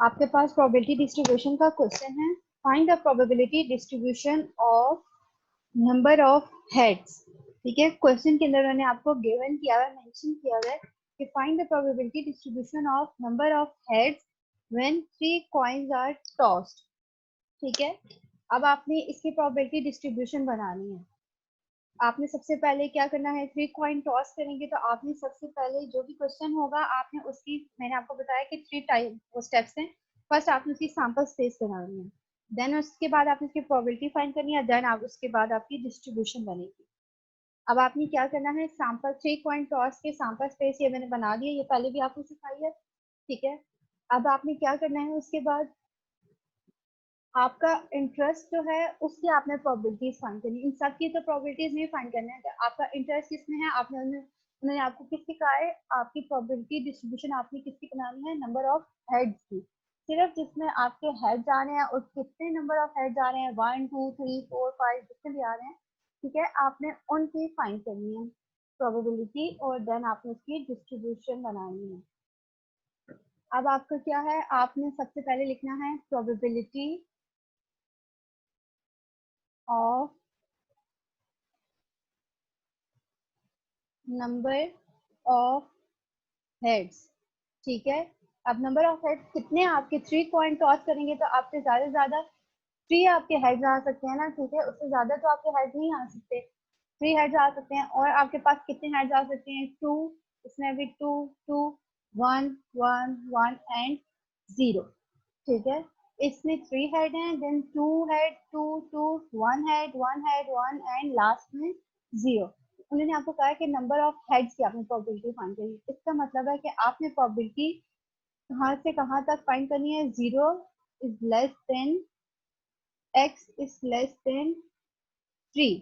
आपके पास probability distribution का question है। Find the probability distribution of number of heads. ठीक है, क्वेश्चन के अंदर मैंने आपको गिवन किया है, मेंशन किया है कि find the probability distribution of number of heads when 3 coins are tossed. ठीक है, अब आपने इसकी प्रोबेबिलिटी डिस्ट्रीब्यूशन बनानी है। आपने सबसे पहले क्या करना है, 3 कॉइन टॉस करेंगे तो आपने सबसे पहले जो भी क्वेश्चन होगा आपने उसकी, मैंने आपको बताया कि 3 टाइप वो स्टेप्स हैं। फर्स्ट आपने उसकी सैंपल स्पेस बनानी है, देन उसके बाद आपने उसकी प्रोबेबिलिटी फाइंड करनी है, देन आप उसके बाद आपकी डिस्ट्रीब्यूशन बनेगी। अब आपने क्या करना है, सैंपल 3 कॉइन टॉस के सैंपल स्पेस ये मैंने बना दिया, ये पहले भी आपको सिखाई है। ठीक है, अब आपने क्या करना है, उसके बाद आपका इंटरेस्ट जो है उसकी आपने प्रोबेबिलिटीज फाइंड करनी है। इन सब की तो प्रोबेबिलिटीज नहीं फाइंड करना है, आपका इंटरेस्ट किसमें है, आपने उन्होंने आपको किसकी कहा है, आपकी प्रोबेबिलिटी डिस्ट्रीब्यूशन आपने किसकी बनानी है, नंबर ऑफ हेड्स की। सिर्फ जिसमें आपके हेड्स आ रहे हैं और कितने नंबर ऑफ हेड्स आ रहे हैं, 1 2 3 4 5 जितने भी आ रहे हैं, ठीक है, आपने उनकी फाइंड करनी है प्रोबेबिलिटी और देन आपने उसकी डिस्ट्रीब्यूशन बनानी है। अब आपका क्या है, आपने सबसे पहले लिखना है probability of number of heads. ठीक है, अब नंबर ऑफ हेड्स कितने, आपके 3 कॉइन टॉस करेंगे तो आपके ज्यादा से ज्यादा 3 आपके हेड्स आ सकते हैं ना। ठीक है, उससे ज्यादा तो आपके हेड्स नहीं आ सकते, 3 हेड्स आ सकते हैं। और आपके पास कितने हेड्स आ सकते हैं, 2, इसमें भी 2 2 1 1 1 एंड 0। ठीक है, इसमें 3 हेड हैं, then 2 head 2 2 1 head 1 head 1 and last में 0। उन्होंने आपको कहा है कि नंबर ऑफ हेड्स की आपने प्रोबेबिलिटी फाइंड करनी है। इसका मतलब है कि आपने प्रोबेबिलिटी कहाँ से कहाँ तक फाइंड करनी है, 0 is less then x is less then 3।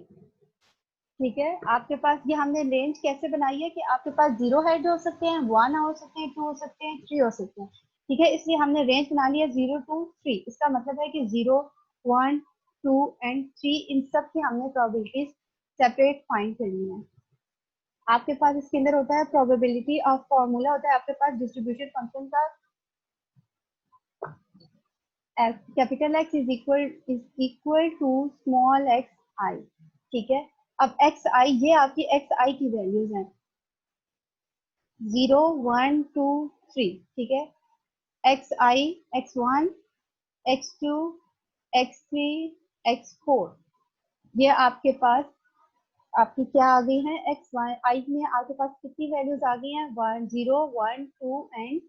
ठीक है, आपके पास ये हमने रेंज कैसे बनाई है कि आपके पास 0 हेड हो सकते हैं, 1 हो सकते हैं, 2 हो सकते हैं, 3 हो सकते हैं। ठीक है, इसलिए हमने रेंज बना लिया 0 to 3। इसका मतलब है कि 0 1 2 एंड 3 इन सब की हमने प्रोबेबिलिटीज सेपरेट फाइंड करनी है। आपके पास इसके अंदर होता है प्रोबेबिलिटी ऑफ, फॉर्मूला होता है आपके पास डिस्ट्रीब्यूशन फंक्शन का, capital X is equal to small X I. ठीक है, अब एक्स आई, ये आपकी एक्स आई की वैल्यूज हैं, 0 1 2 3। ठीक है, एक्स आई, x1, x2, x3, x4, ये आपके पास आपकी क्या आ गई है, एक्स वन आई में आपके पास कितनी वैल्यूज आ गई हैं, 1 0 1 2 एंड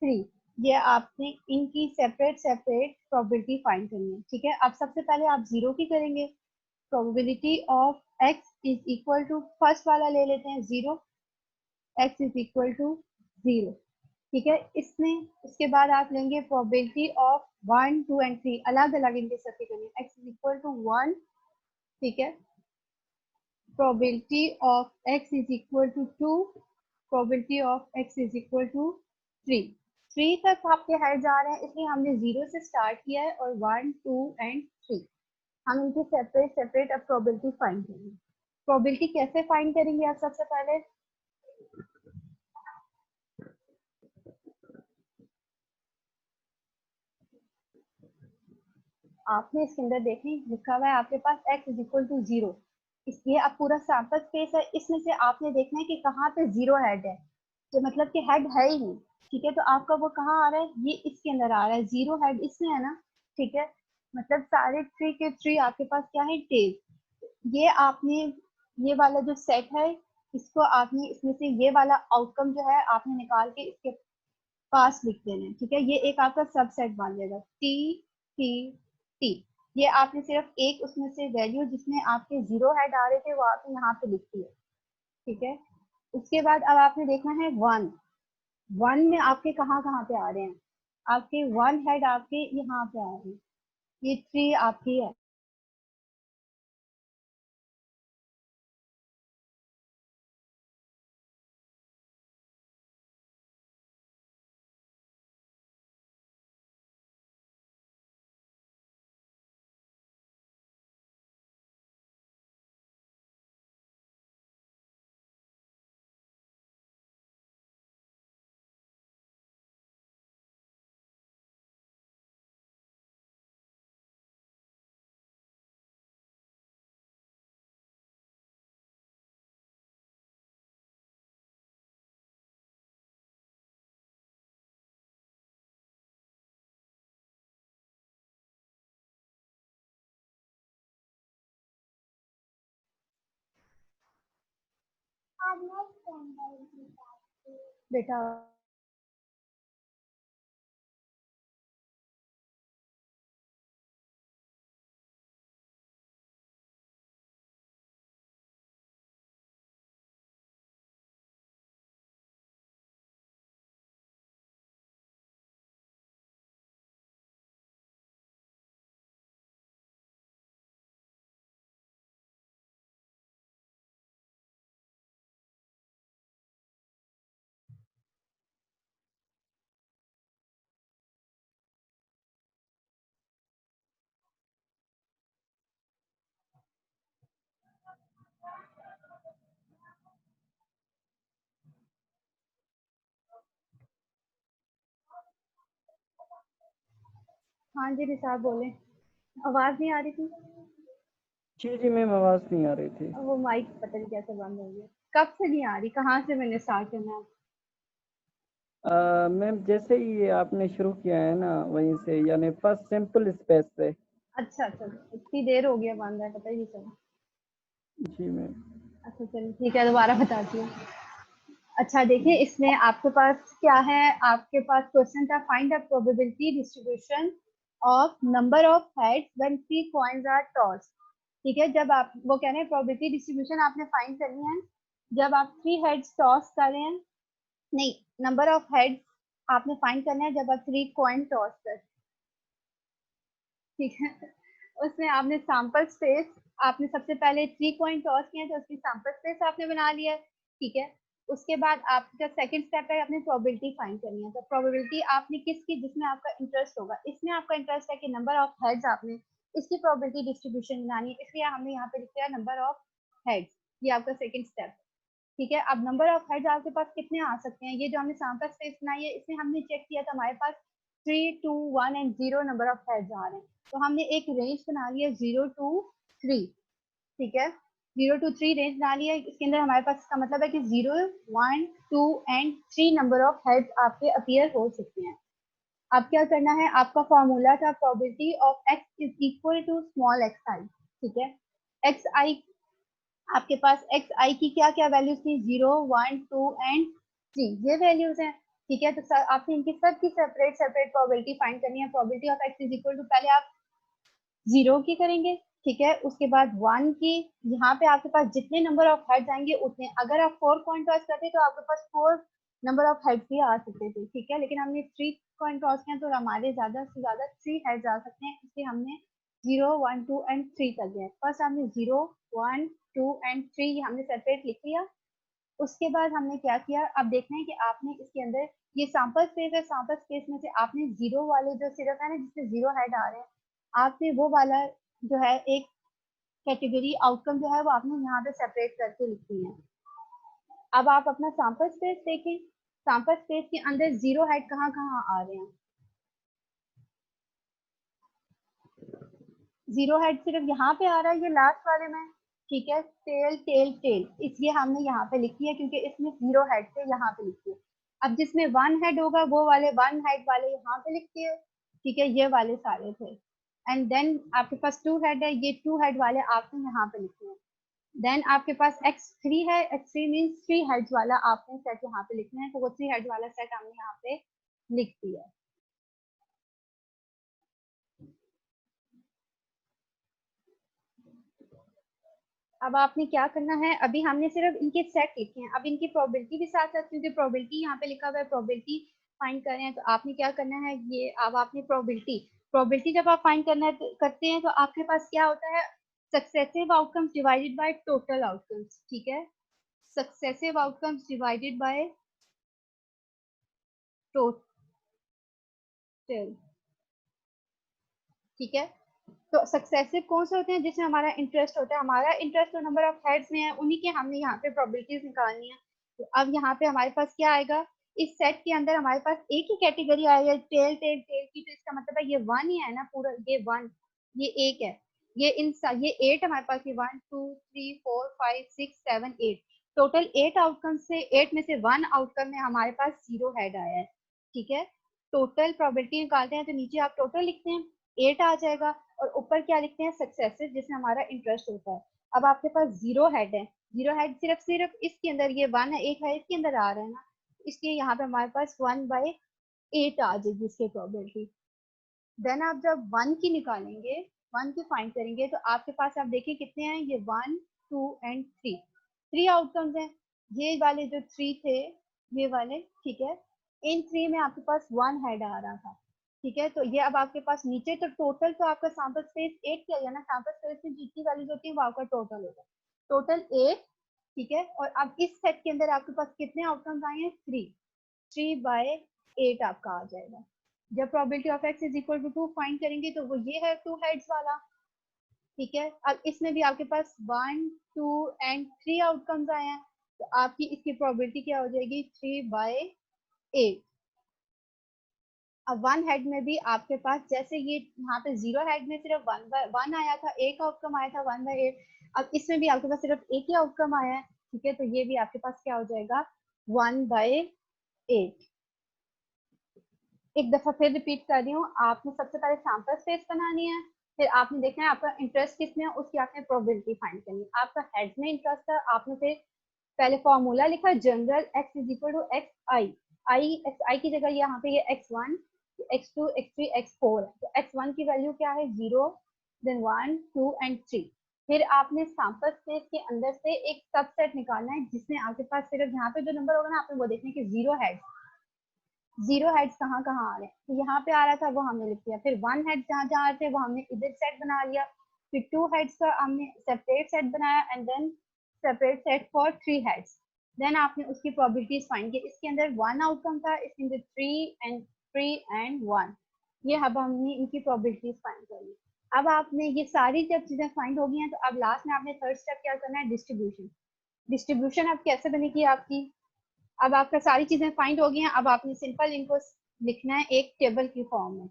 3। ये आपने इनकी सेपरेट सेपरेट प्रोबेबिलिटी फाइंड करनी है। ठीक है, अब सबसे पहले आप 0 की करेंगे, probability of x is equal to, first वाला ले लेते हैं 0, x इज इक्वल टू 0। ठीक है, इसमें उसके बाद आप लेंगे प्रोबेबिलिटी ऑफ 1 2 एंड 3, अलग अलग इनके सबकी करनी है, x इज इक्वल टू 1। ठीक है, probability of x is equal to 2, probability of x is equal to 3। 3 तक आपके हेड जा रहे हैं, इसलिए हमने 0 से स्टार्ट किया है और 1 2 एंड 3 हम इनकी सेपरेट सेपरेट अब प्रोबेबिलिटी फाइंड करेंगे। प्रोबेबिलिटी कैसे फाइंड करेंगे, आप सबसे पहले आपने इसके अंदर देखें लिखा हुआ है आपके पास x इज इक्वल टू 0, इसलिए अब पूरा सैंपल स्पेस है, इसमें से आपने देखना है कि कहाँ पे 0 हेड है, तो मतलब कि हेड है ही नहीं। ठीक है, तो आपका वो कहाँ आ रहा है, ये इसके अंदर आ रहा है, 0 हेड इसमें है ना। ठीक है, मतलब सारे 3 के 3 आपके पास क्या है, टेल। ये आपने ये वाला जो सेट है, इसको आपने इसमें से ये वाला आउटकम जो है आपने निकाल के इसके पास लिख देना है। ठीक है, ये एक आपका सबसेट बन जाएगा, टी टी टी। ये आपने सिर्फ एक उसमें से वैल्यू जिसमें आपके 0 हेड आ रहे थे वो आपने यहाँ पे लिख दिया। ठीक है, उसके बाद अब आपने देखना है 1, 1 में आपके कहाँ कहाँ पे आ रहे हैं, आपके 1 हेड आपके यहाँ पे आ रहे हैं, ये 3 आपकी है। बेटा हाँ जी निसार बोले, आवाज नहीं आ रही थी। जी जी मैम, आवाज़ नहीं आ रही थी। वो माइक पता नहीं कैसे बंद हो गया, कब से नहीं आ रही, कहाँ से मैंने स्टार्ट करना है? मैम जैसे ही ये आपने शुरू किया है ना, वहीं से यानी फर्स्ट सिंपल स्पेस से। अच्छा अच्छा, इतनी देर हो गया बंद है, पता ही नहीं चला। जी मैम। अच्छा चलिए ठीक है, दोबारा बताती हूँ। अच्छा देखिए, इसमें आपके पास क्या है, आपके पास क्वेश्चन था find the probability distribution of number of heads when 3 coins are tossed. ठीक है, जब आप वो कह रहे हैं प्रोबेबिलिटी डिस्ट्रीब्यूशन आपने फाइंड करनी है जब आप 3 हेड्स टॉस कर रहे हैं। नहीं, नंबर ऑफ हेड्स आपने फाइंड करना है जब आप 3 कॉइन टॉस कर, ठीक है। उसमें आपने सैंपल स्पेस, आपने सबसे पहले 3 कॉइन टॉस किए हैं तो उसकी सैंपल स्पेस आपने बना लिया है, ठीक है। उसके बाद आपका सेकंड स्टेप है, आपने प्रोबेबिलिटी फाइंड करनी है। तो प्रोबेबिलिटी आपने किसकी, जिसमें आपका इंटरेस्ट होगा, इसमें आपका इंटरेस्ट है कि नंबर ऑफ हेड्स आपने इसकी प्रोबेबिलिटी डिस्ट्रीब्यूशन बनानी है, इसलिए हमने यहाँ पे लिख दिया नंबर ऑफ हेड्स। ये आपका सेकंड स्टेप, ठीक है। अब नंबर ऑफ हेड्स आपके पास कितने आ सकते हैं, ये जो हमने सैंपल स्पेस बनाई है इसमें हमने चेक किया था, हमारे पास 3, 2, 1 एंड 0 नंबर ऑफ हेड्स आ रहे हैं। तो हमने एक रेंज बना लिया 0 to 3, ठीक है। 0 to 3 रेंज बना लिया, इसके अंदर हमारे पास इसका मतलब है कि 0, 1, 2 एंड 3 नंबर ऑफ हेड्स आपके अपीयर हो सकते हैं। अब क्या करना है, आपका फॉर्मूला था probability of x is equal to small X I, ठीक है। एक्स आई, आपके पास एक्स आई की क्या क्या वैल्यूज थी, 0, 1, 2 एंड 3, ये वैल्यूज हैं, ठीक है। तो सर आपने इनकी सब की सेपरेट सेपरेट प्रोबेबिलिटी फाइंड करनी है। Probability of x is equal to, पहले आप 0 की करेंगे, ठीक है, उसके बाद 1 की। यहाँ पे आपके पास जितने नंबर ऑफ हेड्स आएंगे उतने, अगर आप 4 कॉइन टॉस करते तो आपके पास 4 नंबर ऑफ हेड्स भी आ सकते थे, ठीक है। लेकिन हमने 3 कॉइन टॉस किया तो हमारे ज्यादा से ज्यादा 3 हेड्स आ सकते हैं, इसलिए हमने 0, 1, 2 एंड 3 कर दिया। फर्स्ट हमने 0, 1, 2 एंड 3 हमने सेपरेट लिख लिया। उसके बाद हमने क्या किया, अब देखना है कि आपने इसके अंदर ये सैंपल स्पेस है, सैंपल स्पेस में से आपने 0 वाले जो सिर्फ है ना जिसमें 0 हेड आ रहे हैं, आपने वो वाला जो है एक कैटेगरी आउटकम जो है वो आपने यहाँ पे सेपरेट करके लिखी है। अब आप अपना सैंपल स्पेस देखें, सैंपल स्पेस के अंदर 0 हेड कहाँ कहाँ आ रहे हैं। 0 हेड सिर्फ यहाँ पे आ रहा है, ये लास्ट वाले में, ठीक है। टेल टेल टेल, इसलिए हमने यहाँ पे लिखी है क्योंकि इसमें 0 हेड से यहाँ पे लिखी है। अब जिसमें 1 हेड होगा वो वाले 1 हेड वाले यहाँ पे लिखती है, ठीक है, ये वाले सारे थे। एंड देन आपके पास 2 हेड है, ये 2 हेड वाले आपने यहाँ पे लिखे हैं। देन आपके पास x3 है, x3 मीन्स 3 हेड्स वाला आपने सेट यहाँ पे लिखना है, तो वो 3 हेड्स वाला सेट हमने यहाँ पे लिख दिया है। अब आपने क्या करना है, अभी हमने सिर्फ इनके सेट लिखे हैं, अब इनकी प्रोबेबिलिटी भी साथ साथ, क्योंकि प्रोबेबिलिटी यहाँ पे लिखा हुआ है, प्रोबेबिलिटी फाइंड कर रहे हैं, तो आपने क्या करना है, ये अब आपने प्रोबेबिलिटी प्रोबेबिलिटी जब आप फाइंड करना है करते हैं तो आपके पास क्या होता है, successive outcomes divided by total outcomes, ठीक है। Successive outcomes divided by total, ठीक है। तो सक्सेसिव कौन से होते हैं, जिसमें हमारा इंटरेस्ट होता है, हमारा इंटरेस्ट तो नंबर ऑफ हेड्स में है, उन्हीं के हमने यहाँ पे प्रोबेबिलिटीज निकालनी है। तो अब यहाँ पे हमारे पास क्या आएगा, इस सेट के अंदर हमारे पास एक ही कैटेगरी आई है, टेल टेल टेल की, तो इसका मतलब है ये 1 ही है ना पूरा, ये 1, ये एक है, ये ये 8 हमारे पास, ये 1, 2, 3, 4, 5, 6, 7, 8, टोटल 8 आउटकम से 8 में से 1 आउटकम में हमारे पास 0 हेड आया है, ठीक है। टोटल प्रोबेबिलिटी निकालते हैं तो नीचे आप टोटल लिखते हैं, 8 आ जाएगा, और ऊपर क्या लिखते हैं, सक्सेसिव, जिसमें हमारा इंटरेस्ट होता है। अब आपके पास 0 हेड है, जीरो हेड सिर्फ इसके अंदर ये 1 है, एक है इसके अंदर आ रहा है ना, इसलिए यहाँ पे हमारे पास 1/8 आ जाएगी इसकी प्रोबेबिलिटी। देन आप जब 1 की निकालेंगे, 1 की फाइंड करेंगे, तो आपके पास आप देखिए कितने हैं, ये 1 2 एंड 3 आउटकम्स हैं। ये वाले जो 3 थे, ये वाले, ठीक है, इन 3 में आपके पास 1 हेड आ रहा था, ठीक है। तो ये अब आपके पास नीचे तो टोटल तो आपका सैंपल स्पेस 8 किया गया ना, सैंपल स्पेस में जितनी वैल्यूज होती है वो आपका टोटल होगा, टोटल 8, ठीक है। और अब इस सेट के अंदर आपके पास कितने आउटकम्स आए हैं, 3/8 आपका आ जाएगा। जब probability of x is equal to 2 find करेंगे तो वो ये है 2 हेड्स वाला, ठीक है। अब इसमें भी आपके पास 1 2 एंड 3 आउटकम्स आए हैं, तो आपकी इसकी प्रोबेबिलिटी क्या हो जाएगी, 3/8। अब 1 हेड में भी आपके पास जैसे ये यहाँ पे 0 हेड में सिर्फ 1 आया था, एक आउटकम आया था 1/8, अब इसमें भी आपके पास सिर्फ एक ही आउटकम आया है, ठीक है। तो ये भी आपके पास क्या हो जाएगा, 1/8। एक दफा फिर रिपीट कर रही हूँ, आपने सबसे पहले सैंपल स्पेस बनानी है, फिर आपने देखना है आपका इंटरेस्ट किसमें है, उसकी आपने प्रोबेबिलिटी फाइंड करनी है। आपका हेड्स में इंटरेस्ट है, आपने फिर पहले फॉर्मूला लिखा general x is equal to x I, X I की जगह यहाँ पे ये x1 x2 x3 x4 है, तो x1 की वैल्यू क्या है, 0, देन 1 2 एंड 3। फिर आपने सैंपल स्पेस के अंदर से एक सबसेट निकालना है जिसमें आपके पास सिर्फ यहाँ पे जो नंबर होगा ना, आपने वो देखना है कि 0 हेड्स कहाँ कहाँ आ रहे हैं, तो यहाँ पे आ रहा था वो हमने लिख दिया। फिर 1 हेड जहाँ जहाँ आ रहे थे वो हमने इधर सेट बना लिया। फिर 2 हेड्स का हमने सेपरेट सेट बनाया and then separate set for 3 heads. Then आपने उसकी प्रोबेबिलिटीज फाइंड की। इसके अंदर 1 आउटकम था, इसके अंदर 3 एंड 1। ये अब हमने इनकी प्रोबेबिलिटीज फाइंड कर ली। अब आपने ये सारी जब चीजें फाइंड हो गई हैं, तो अब लास्ट में आपने थर्ड स्टेप क्या करना है, डिस्ट्रीब्यूशन। डिस्ट्रीब्यूशन अब कैसे बनेगी आपकी, अब आपका सारी चीजें फाइंड हो गई हैं, अब आपने सिंपल इनको लिखना है एक टेबल की फॉर्म में।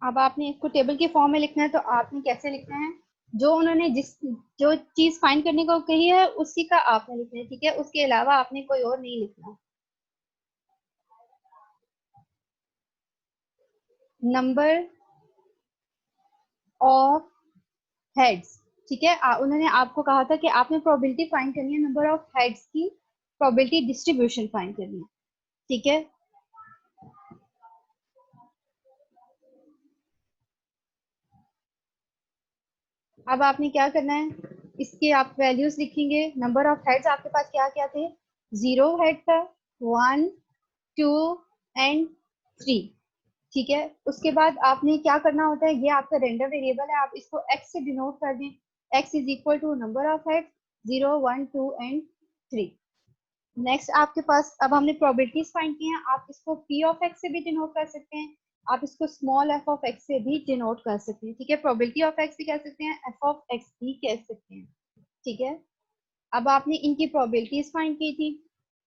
अब आपने इसको टेबल की फॉर्म में लिखना है, तो आपने कैसे लिखना है, जो उन्होंने जो चीज फाइंड करने को कही है उसी का आपने लिखना है, ठीक है। उसके अलावा आपने कोई और नहीं लिखना। नंबर ऑफ हेड्स, ठीक है। उन्होंने आपको कहा था कि आपने प्रोबेबिलिटी फाइंड करनी है, नंबर ऑफ हेड्स की प्रोबेबिलिटी डिस्ट्रीब्यूशन फाइंड करनी है, ठीक है। अब आपने क्या करना है, इसके आप वैल्यूज लिखेंगे। नंबर ऑफ हेड्स आपके पास क्या क्या थे, 0 हेड था, 1 2 एंड 3, ठीक है। उसके बाद आपने क्या करना होता है, ये आपका रेंडम वेरिएबल है, आप इसको x से डिनोट कर दें। x is equal to number of heads 0 1 2 and 3। Next आपके पास, अब हमने प्रोबेबिलिटीज फाइंड की हैं, आप इसको p ऑफ x से भी डिनोट कर सकते हैं, आप इसको स्मॉल f ऑफ x से भी डिनोट कर सकते हैं, ठीक है। प्रोबेबिलिटी ऑफ x भी कह सकते हैं, f ऑफ x भी कह सकते हैं, ठीक है। अब आपने इनकी प्रोबेबिलिटीज फाइंड की थी,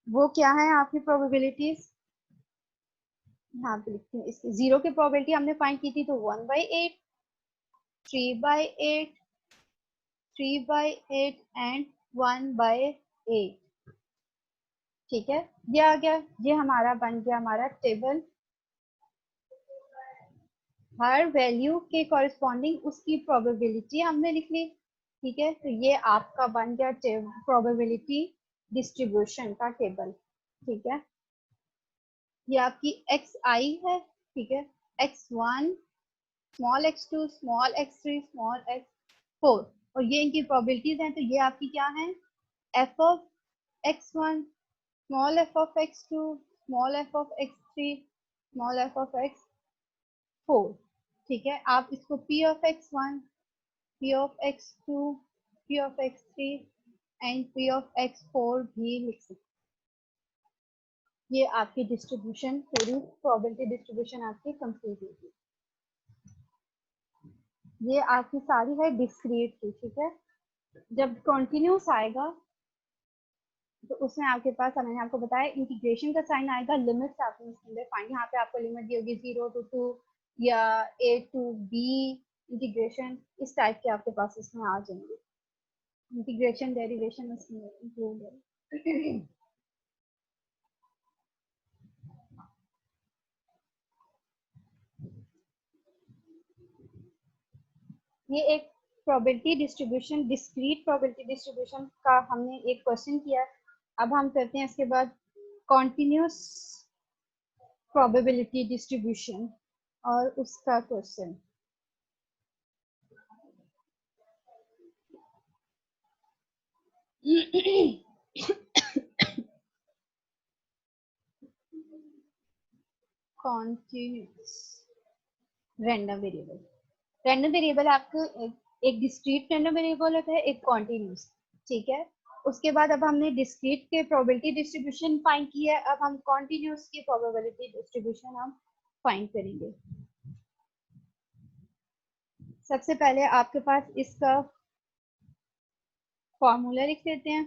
वो क्या है आपकी प्रोबेबिलिटीज, यहाँ पे लिखती हूँ। इसकी 0 की प्रोबेबिलिटी हमने फाइंड की थी, तो 1/8 3/8 3/8 एंड 1/8, ठीक है। ये आ गया, ये हमारा बन गया हमारा टेबल। हर वैल्यू के कॉरेस्पॉन्डिंग उसकी प्रोबेबिलिटी हमने लिख ली, ठीक है। तो ये आपका बन गया प्रोबेबिलिटी डिस्ट्रीब्यूशन का टेबल, ठीक है। ये आपकी xi है, ठीक है, x1 small x2 small x3 small x4, और ये इनकी प्रोबेबिलिटीज हैं। तो ये आपकी क्या है, f of x1 small f of x2 small f of x3 small f of x4, ठीक है। आप इसको p of x1 p of x2 p of x3 and p of x4 भी लिख सकते हैं। ये आपकी डिस्ट्रीब्यूशन, पूरी प्रोबेबिलिटी डिस्ट्रीब्यूशन आपकी कंप्लीट होगी। ये आपकी सारी है डिस्क्रीट की, ठीक है। जब कंटिन्यूस आएगा तो उसमें आपके पास, मैंने आपको बताया, इंटीग्रेशन का साइन आएगा, लिमिट्स आपने इसके अंदर फाइंड, यहाँ पे आपको लिमिट दी होगी 0 to 2 या a to b, इंटीग्रेशन इस टाइप के आपके पास इसमें आ जाएंगे। इंटीग्रेशन डेरिवेशन इसमें इंक्लूड है। ये एक probability distribution, discrete probability distribution का हमने एक क्वेश्चन किया। अब हम करते हैं इसके बाद कॉन्टिन्यूस प्रोबेबिलिटी डिस्ट्रीब्यूशन और उसका question. Continuous random variable, random variable आपको एक डिस्क्रीट रैंडम वेरिएबल होता है, एक कॉन्टिन्यूस, ठीक है। उसके बाद अब हमने डिस्क्रीट के प्रोबेबिलिटी डिस्ट्रीब्यूशन फाइंड किया है, अब हम कॉन्टिन्यूस की प्रोबेबिलिटी डिस्ट्रीब्यूशन हम फाइंड करेंगे। सबसे पहले आपके पास इसका फॉर्मूला लिख लेते हैं।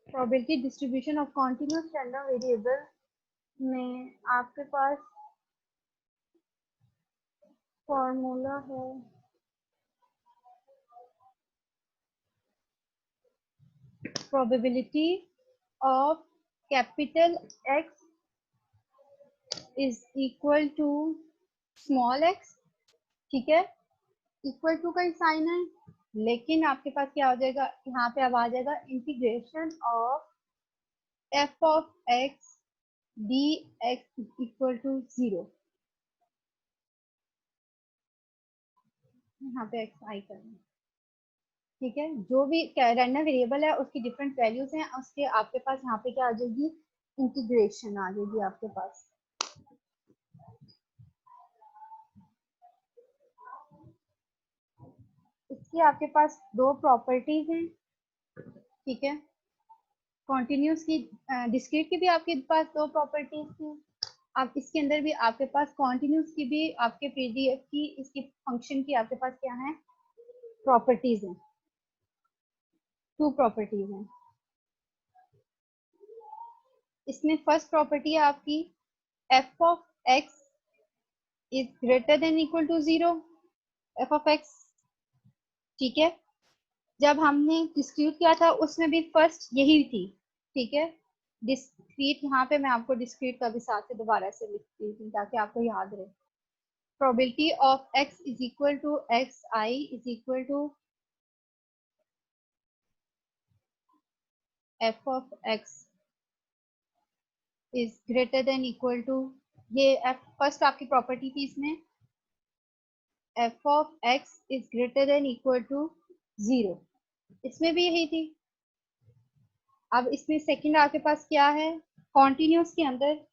Probability distribution of continuous random variable में आपके पास फॉर्मूला है probability of capital X is equal to small x, ठीक है। इक्वल टू का ही साइन है, लेकिन आपके पास क्या हो जाएगा, यहाँ पे अब आ जाएगा integration of f of x dx is equal to 0। यहाँ पे x आई करना, ठीक है। जो भी रैंडम वेरिएबल है उसकी डिफरेंट वैल्यूज हैं, उसके आपके पास यहाँ पे क्या आ जाएगी, इंटीग्रेशन आ जाएगी आपके पास। इसकी आपके पास दो प्रॉपर्टीज हैं, ठीक है। कॉन्टिन्यूस की, डिस्क्रीट की भी आपके पास दो प्रॉपर्टीज थी। अब इसके अंदर भी आपके पास कॉन्टिन्यूस की भी आपके पीडीएफ की, इसकी फंक्शन की आपके पास क्या है, प्रॉपर्टीज हैं, टू प्रॉपर्टीज हैं। इसमें फर्स्ट प्रॉपर्टी है आपकी f of x is greater than equal to 0, f of x, ठीक है। जब हमने डिस्क्रीट किया था उसमें भी फर्स्ट यही थी, ठीक है। डिस्क्रीट यहाँ पे मैं आपको डिस्क्रीट का भी साथ से दोबारा से लिखती हूँ ताकि आपको याद रहे। Probability of x is equal to x i is equal to f of x is greater than equal to, ये एफ फर्स्ट आपकी प्रॉपर्टी थी इसमें, f of x is greater than equal to 0, इसमें भी यही थी। अब इसमें सेकंड आपके पास क्या है, कॉन्टिन्यूस के अंदर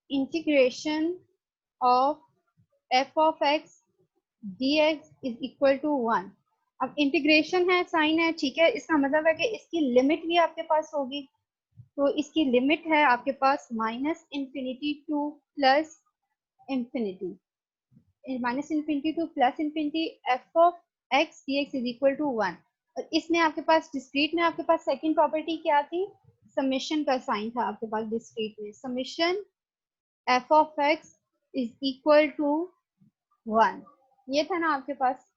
integration of f of x dx is equal to 1। अब इंटीग्रेशन है, साइन है, ठीक है। इसका मतलब है कि इसकी लिमिट भी आपके पास होगी, तो इसकी लिमिट है आपके पास minus infinity to plus infinity, minus infinity to plus infinity, F of x D x is equal to 1। और इसमें आपके पास डिस्क्रीट में आपके पास सेकंड प्रॉपर्टी क्या थी, समेशन का साइन था आपके पास डिस्क्रीट में, summation f of x is equal to 1, ये था ना आपके पास।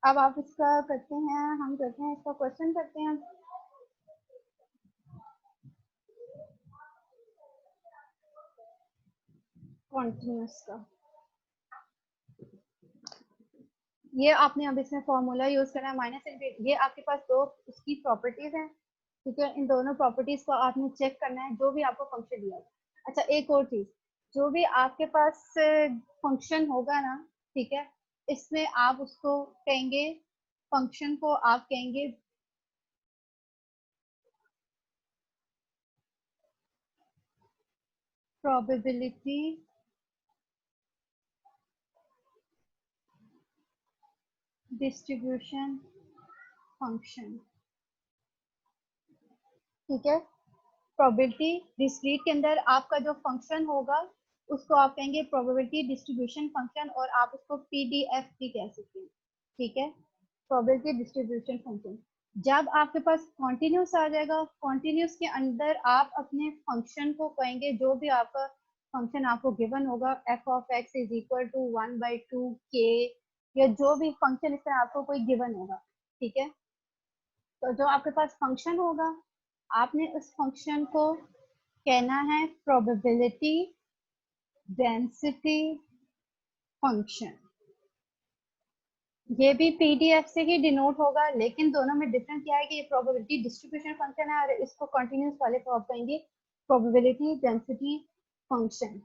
अब आप इसका करते हैं, हम करते हैं इसका क्वेश्चन करते हैं। कॉन्टिन्यूस का ये आपने अब इसमें फॉर्मूला यूज करना है माइनस इनफिनिटी, ये आपके पास दो उसकी प्रॉपर्टीज हैं, ठीक है। इन दोनों प्रॉपर्टीज को आपने चेक करना है जो भी आपको फंक्शन दिया है। अच्छा एक और चीज, जो भी आपके पास फंक्शन होगा ना, ठीक है, इसमें आप उसको कहेंगे, फंक्शन को आप कहेंगे प्रोबेबिलिटी डिस्ट्रीब्यूशन फंक्शन, ठीक है। प्रोबेबिलिटी डिस्क्रीट के अंदर आपका जो फंक्शन होगा उसको आप कहेंगे प्रोबेबिलिटी डिस्ट्रीब्यूशन फंक्शन, और आप उसको पीडीएफ भी कह सकते हैं, ठीक है, प्रोबेबिलिटी डिस्ट्रीब्यूशन फंक्शन। जब आपके पास कॉन्टिन्यूस आ जाएगा, कॉन्टिन्यूस के अंदर आप अपने फंक्शन को कहेंगे, जो भी आपका फंक्शन आपको गिवन होगा, f of x is equal to 1/2 k, या जो भी फंक्शन इस तरह आपको कोई गिवन होगा, ठीक है। तो जो आपके पास फंक्शन होगा, आपने उस फंक्शन को कहना है प्रोबेबिलिटी डेंसिटी फंक्शन। ये भी पीडीएफ से ही डिनोट होगा, लेकिन दोनों में डिफरेंस क्या है कि ये प्रोबेबिलिटी डिस्ट्रीब्यूशन फंक्शन है और इसको कंटिन्यूस वाले को आप कहेंगे प्रोबेबिलिटी डेंसिटी फंक्शन।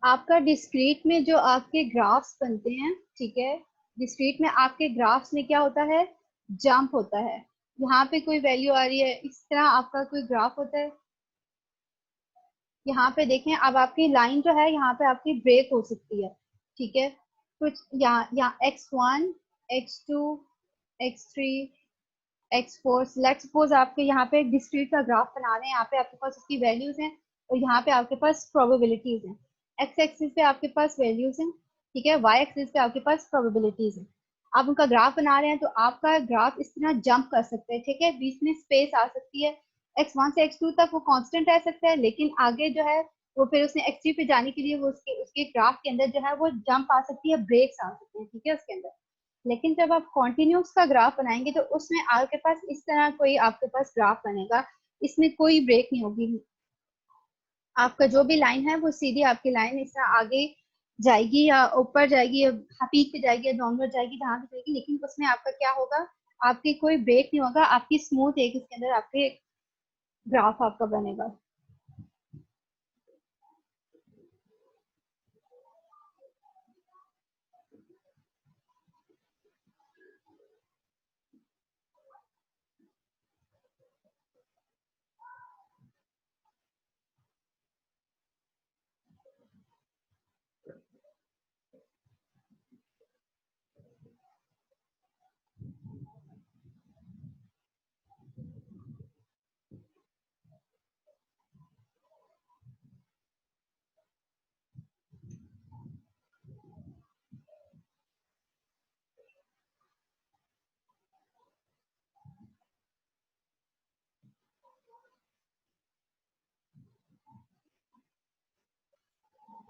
आपका डिस्क्रीट में जो आपके ग्राफ्स बनते हैं, ठीक है, डिस्क्रीट में आपके ग्राफ्स में क्या होता है, जंप होता है। यहाँ पे कोई वैल्यू आ रही है, इस तरह आपका कोई ग्राफ होता है। यहाँ पे देखें, अब आपकी लाइन जो है यहाँ पे आपकी ब्रेक हो सकती है, ठीक है। कुछ यहाँ x1 x2 x3 x4, let's suppose आपके यहाँ पे डिस्क्रीट का ग्राफ बना रहे हैं, यहाँ पे आपके पास उसकी वैल्यूज हैं और यहाँ पे आपके पास प्रोबेबिलिटीज हैं। एक्स एक्सिस पे आपके पास वैल्यूज हैं, ठीक है, वाई एक्सिस पे आपके पास प्रोबेबिलिटीज हैं। आप उनका ग्राफ बना रहे हैं तो आपका ग्राफ इस तरह जंप कर सकते हैं, ठीक है, बीच में स्पेस आ सकती है। x1 से x2 तक वो कांस्टेंट रह सकता है, लेकिन आगे जो है वो फिर उसने x3 पे जाने के लिए वो उसके उसके ग्राफ के अंदर जो है वो जंप आ सकती है, ब्रेक्स आ सकते हैं, ठीक है, उसके अंदर। लेकिन जब आप कॉन्टिन्यूस का ग्राफ बनाएंगे तो उसमें आपके पास इस तरह कोई आपके पास ग्राफ बनेगा, इसमें कोई ब्रेक नहीं होगी। आपका जो भी लाइन है वो सीधी आपकी लाइन इस तरह आगे जाएगी या ऊपर जाएगी या पीक पे जाएगी या डाउनवर्ड जाएगी, जहां भी जाएगी, लेकिन उसमें आपका क्या होगा, आपकी कोई ब्रेक नहीं होगा, आपकी स्मूथ एक इसके अंदर आपके ग्राफ आपका बनेगा।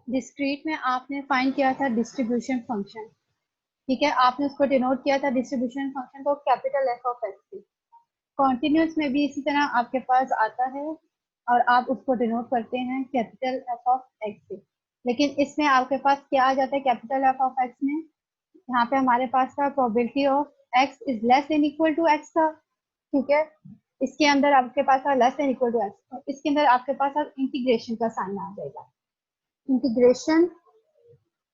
डिस्क्रीट में आपने फाइंड किया था डिस्ट्रीब्यूशन फंक्शन, ठीक है, आपने उसको डिनोट किया था डिस्ट्रीब्यूशन फंक्शन को कैपिटल एफ ऑफ एक्स से। कॉन्टिन्यूस में भी इसी तरह आपके पास आता है और आप उसको डिनोट करते हैं कैपिटल एफ ऑफ एक्स से। लेकिन इसमें आपके पास क्या आ जाता है कैपिटल एफ ऑफ एक्स में, यहाँ पे हमारे पास था probability of x is less than equal to x था, ठीक है। इसके अंदर आपके पास था less than equal to x, और इसके अंदर आपके पास अब इंटीग्रेशन का साइन आ जाएगा, integration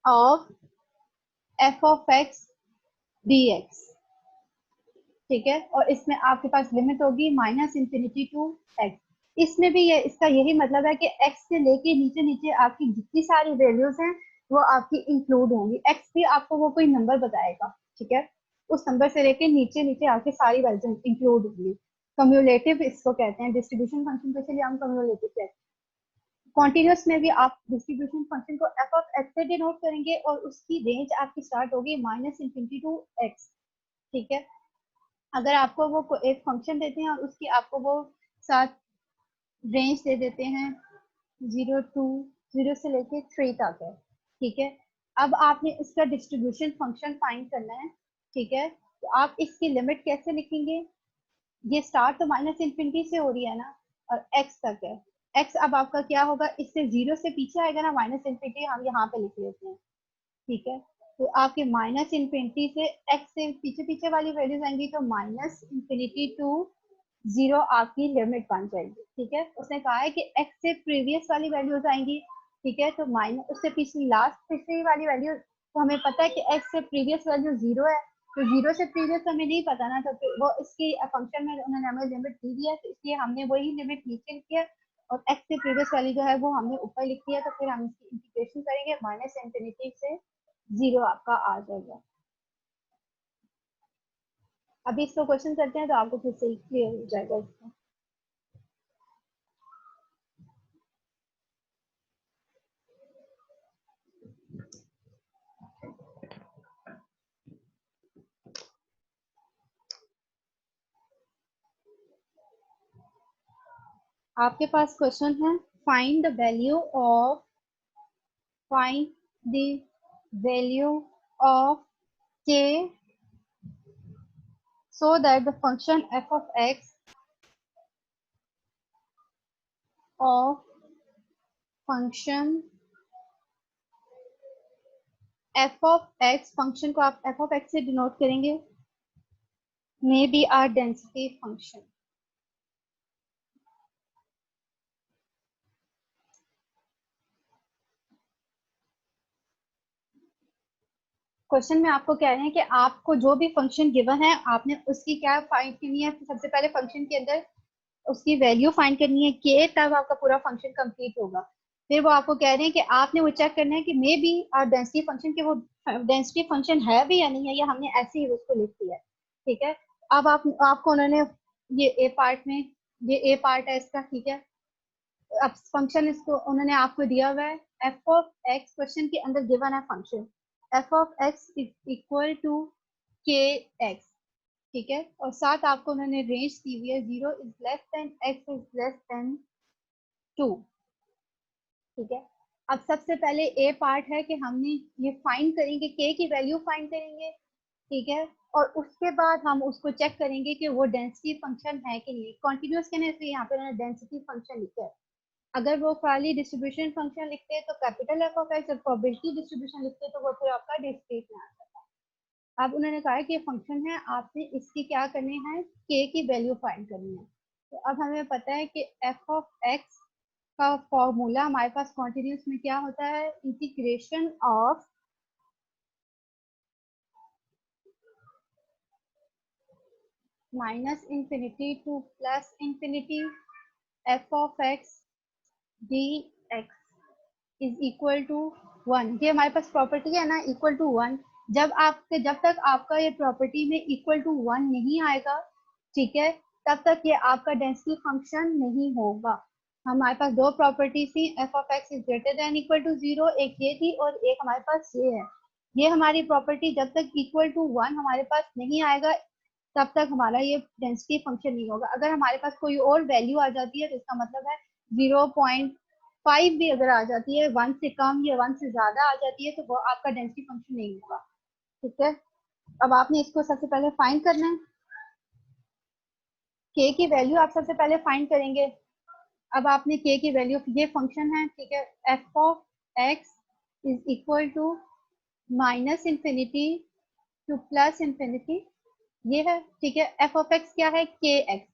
of f of x D x, ठीक है। और इसमें आपके पास लिमिट होगी माइनस इंफिनिटी टू एक्स। इसमें भी ये इसका यही मतलब है कि एक्स से लेके नीचे नीचे आपकी जितनी सारी वैल्यूज हैं वो आपकी इंक्लूड होंगी, एक्स भी आपको वो कोई नंबर बताएगा, ठीक है, उस नंबर से लेके नीचे नीचे आपकी सारी वैल्यूज इंक्लूड होंगी। कम्युलेटिव इसको कहते हैं, डिस्ट्रीब्यूशन फंक्शन को इसलिए हम कम्युलेटिव कहते हैं। कॉन्टिन्यूस में भी आप डिस्ट्रीब्यूशन फंक्शन को एफ ऑफ एक्स से डिनोट करेंगे और उसकी रेंज आपकी स्टार्ट होगी माइनस इंफिनिटी टू एक्स, ठीक है। अगर आपको वो एक फंक्शन देते हैं और उसकी आपको वो साथ रेंज दे देते हैं 0 से लेके 3 तक है, ठीक है। अब आपने इसका डिस्ट्रीब्यूशन फंक्शन फाइंड करना है, ठीक है, तो आप इसकी लिमिट कैसे लिखेंगे, ये स्टार्ट तो माइनस इंफिनिटी से हो रही है ना और एक्स तक है, एक्स अब आपका क्या होगा, इससे 0 से पीछे आएगा ना माइनस इंफिनिटी, हम यहाँ पे लिख लेते हैं, ठीक है। तो आपके माइनस इंफिनिटी से एक्स से पीछे पीछे वाली वैल्यूज आएंगी तो माइनस इंफिनिटी टू 0 आपकी लिमिट बन जाएगी, ठीक है। उसने कहा है कि एक्स से प्रीवियस वाली वैल्यूज आएंगी, ठीक है, तो माइनस उससे पिछली लास्ट पिछली वाली वैल्यू, तो हमें पता है कि एक्स से प्रीवियस वैल्यू 0 है, तो 0 से प्रीवियस हमें नहीं पता ना, तो फिर वो इसकी फंक्शन में उन्होंने हमें लिमिट दी दी है, तो इसलिए हमने वही लिमिट नीचे लिखी है और एक्स से प्रीवियस वाली जो है वो हमने ऊपर लिख दिया, तो फिर हम इसकी इंटीग्रेशन करेंगे माइनस इंफिनिटी से 0 आपका आ जाएगा। अभी इसको क्वेश्चन करते हैं तो आपको फिर से क्लियर हो जाएगा इसका। आपके पास क्वेश्चन है find the value of find the value of k so that the function f of x of function f of x function को आप f of x से डिनोट करेंगे may be our density function। Question में आपको कह रहे हैं कि आपको जो भी फंक्शन गिवन है आपने उसकी क्या फाइंड करनी है। सबसे पहले फंक्शन के अंदर उसकी वैल्यू फाइंड करनी है के, तब आपका पूरा फंक्शन कंप्लीट होगा। फिर वो आपको कह रहे हैं कि आपने वो चेक करना है कि मे बी और डेंसिटी फंक्शन के वो डेंसिटी फंक्शन है भी या नहीं है, या हमने ऐसे ही उसको लिख दिया है। ठीक है, अब आपको उन्होंने ये ए पार्ट में, ये ए पार्ट है इसका, ठीक है। अब फंक्शन इसको उन्होंने आपको दिया हुआ है एफ ऑफ एक्स, क्वेश्चन के अंदर गिवन है function f of x is equal to k x, ठीक है। और साथ आपको उन्होंने रेंज दी हुई है 0 is less than x is less then 2, ठीक है। अब सबसे पहले ए पार्ट है कि हमने ये फाइंड करेंगे, के की वैल्यू फाइंड करेंगे, ठीक है। और उसके बाद हम उसको चेक करेंगे कि वो डेंसिटी फंक्शन है कि नहीं। कॉन्टिन्यूस के ना, यहाँ पे उन्होंने डेंसिटी फंक्शन लिखा है। अगर वो खाली डिस्ट्रीब्यूशन फंक्शन लिखते हैं तो कैपिटल एफ ऑफ एक्स, और प्रोबेबिलिटी डिस्ट्रीब्यूशन लिखते हैं तो वो फिर आपका डिस्क्रीट में आ जाता है। अब उन्होंने कहा कि ये फंक्शन है, आपने इसकी क्या करनी है, के की वैल्यू फाइंड करनी है। तो अब हमें पता है कि एफ ऑफ एक्स का फॉर्मूला हमारे पास कॉन्टिन्यूस में क्या होता है, integration of minus infinity to plus infinity F of x D x is equal to 1। ये हमारे पास प्रॉपर्टी है ना, इक्वल टू 1। जब तक आपका ये प्रॉपर्टी में इक्वल टू 1 नहीं आएगा, ठीक है, तब तक ये आपका डेंसिटी फंक्शन नहीं होगा। हमारे पास दो प्रॉपर्टी थी, f of x is greater than equal to 0, एक ये थी और एक हमारे पास ये है। ये हमारी प्रॉपर्टी जब तक इक्वल टू 1 हमारे पास नहीं आएगा, तब तक हमारा ये डेंसिटी फंक्शन नहीं होगा। अगर हमारे पास कोई और वैल्यू आ जाती है तो इसका मतलब है 0.5 भी अगर आ जाती है, 1 से कम या 1 से ज्यादा आ जाती है, तो वो आपका डेंसिटी फंक्शन नहीं होगा, ठीक है। अब आपने इसको सबसे पहले फाइंड करना है, के की वैल्यू आप सबसे पहले फाइंड करेंगे। अब आपने के की वैल्यू, ये फंक्शन है, ठीक है, f of x is equal to minus infinity to plus infinity, ये है, ठीक है। एफ ऑफ एक्स क्या है, के एक्स,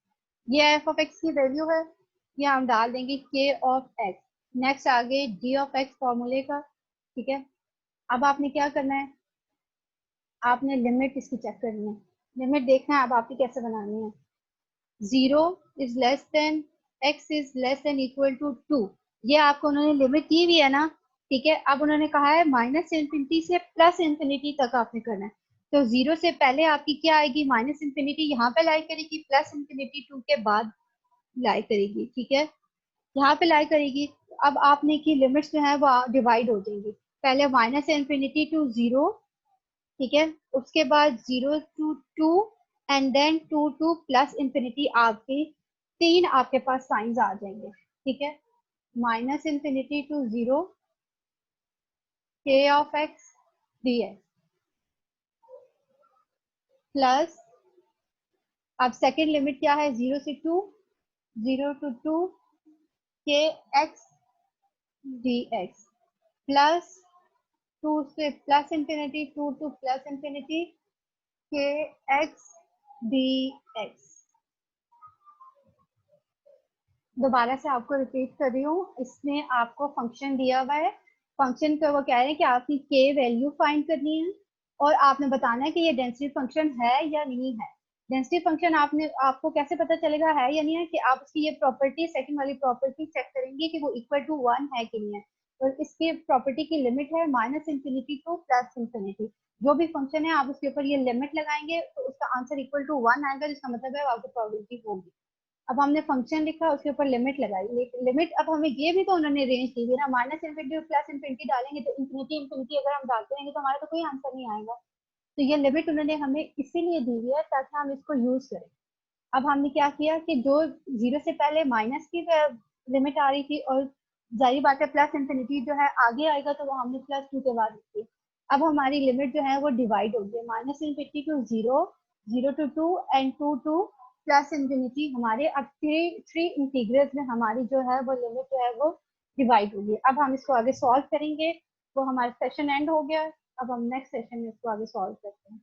ये एफ ऑफ एक्स की वैल्यू है, ये हम डाल देंगे के ऑफ एक्स। नेक्स्ट आगे डी ऑफ एक्स फॉर्मूले का, ठीक है। अब आपने क्या करना है, आपने लिमिट इसकी चेक करनी है, लिमिट देखना है अब आपकी कैसे बनानी है। 0 is less than x is less than equal to 2, ये आपको उन्होंने लिमिट दी हुई है ना, ठीक है। अब उन्होंने कहा है माइनस इंफिनिटी से प्लस इंफिनिटी तक आपने करना है। तो 0 से पहले आपकी क्या आएगी, माइनस इंफिनिटी यहाँ पे लाई करेगी, प्लस इंफिनिटी 2 के बाद लाई करेगी, ठीक है, यहाँ पे लाई करेगी। अब आपने की लिमिट्स जो है वो डिवाइड हो जाएंगी, पहले माइनस इंफिनिटी टू 0, ठीक है, उसके बाद 0 to 2 and then 2 to plus infinity, आपके तीन आपके पास साइंस आ जाएंगे, ठीक है। माइनस इंफिनिटी टू 0 के of x D x plus, अब सेकेंड लिमिट क्या है, 0 से 2, 0 टू 2 के एक्स डी एक्स प्लस 2 से plus infinity, 2 to plus infinity के एक्स डी एक्स। दोबारा से आपको रिपीट कर रही हूँ, इसने आपको फंक्शन दिया हुआ है, फंक्शन का वो कह रहे हैं कि आपकी के वैल्यू फाइंड करनी है और आपने बताना है कि ये डेंसिटी फंक्शन है या नहीं है। डेंसिटी फंक्शन आपको कैसे पता चलेगा है या नहीं है, कि आप उसकी ये प्रॉपर्टी, सेकंड वाली प्रॉपर्टी चेक करेंगे कि वो इक्वल टू 1 है कि नहीं है। और इसकी प्रॉपर्टी की लिमिट है minus infinity to plus infinity. जो भी फंक्शन है आप उसके ऊपर ये लिमिट लगाएंगे तो उसका आंसर इक्वल टू 1 आएगा, जिसका मतलब है आपको प्रोबेबिलिटी होगी। अब हमने फंक्शन लिखा, उसके ऊपर लिमिट लगाई, लिमिट अब हमें ये भी तो उन्होंने रेंज दी है ना, माइनस इंफिनिटी प्लस इंफिनिटी डालेंगे तो इंफिनिटी इंफिनिटी अगर हम डालते रहेंगे तो हमारा तो कोई आंसर नहीं आएगा। तो ये लिमिट उन्होंने हमें इसीलिए दी हुई है ताकि हम इसको यूज करें, अब हमने क्या किया कि जो 0 से पहले माइनस की लिमिट आ रही थी, और जाहिर बात है प्लस इंफिनिटी जो है आगे आएगा, तो वो हमने +2 के बाद रखी। अब हमारी लिमिट जो है वो डिवाइड हो गई, -infinity to 0, 0 to 2 and 2 to plus infinity. हमारे अब थ्री इंटीग्रल्स में हमारी जो है वो लिमिट जो है वो डिवाइड होगी। अब हम इसको आगे सॉल्व करेंगे। वो हमारा सेशन एंड हो गया। अब हम नेक्स्ट सेशन में इसको आगे सॉल्व करते हैं।